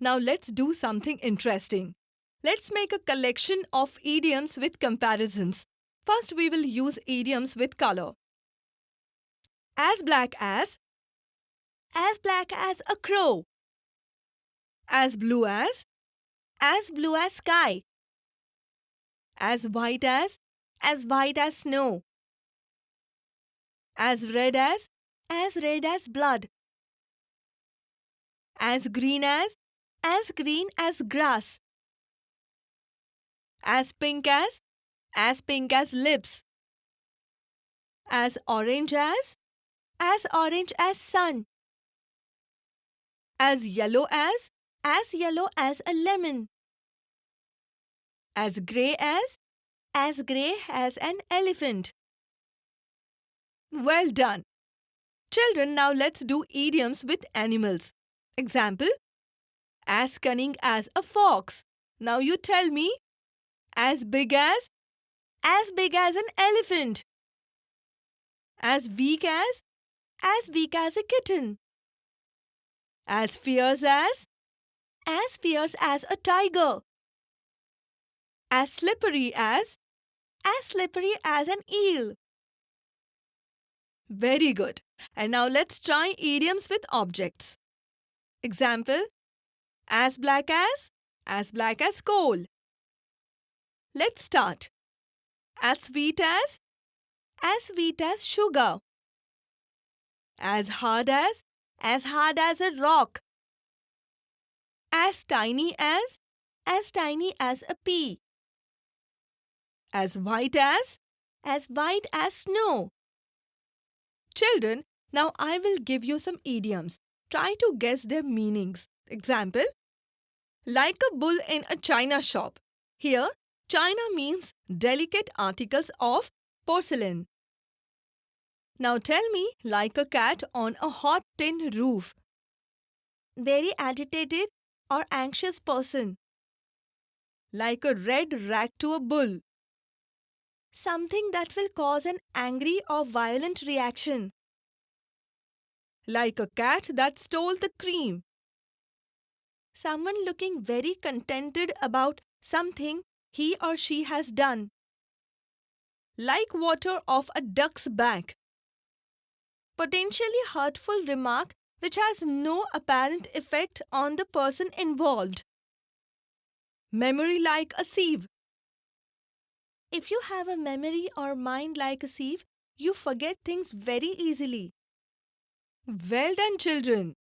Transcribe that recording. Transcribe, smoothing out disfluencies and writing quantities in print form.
Now let's do something interesting. Let's make a collection of idioms with comparisons. First, we will use idioms with color. As black as a crow. As blue as sky. As white as white as snow. As red as blood. As green as grass. As pink as lips. As orange as sun. As yellow as a lemon. As grey as an elephant. Well done. Children, now let's do idioms with animals. Example, as cunning as a fox. Now you tell me, as big as an elephant. As weak as a kitten. As fierce as a tiger. As slippery as an eel. Very good. And now let's try idioms with objects. Example, as black as coal. Let's start. As sweet as sugar. As hard as a rock. As tiny as a pea. As white as snow. Children, now I will give you some idioms. Try to guess their meanings. Example, like a bull in a china shop. Here, china means delicate articles of porcelain. Now tell me, like a cat on a hot tin roof. Very agitated or anxious person. Like a red rat to a bull. Something that will cause an angry or violent reaction. Like a cat that stole the cream. Someone looking very contented about something he or she has done. Like water off a duck's back. Potentially hurtful remark which has no apparent effect on the person involved. Memory like a sieve. If you have a memory or mind like a sieve, you forget things very easily. Well done, children.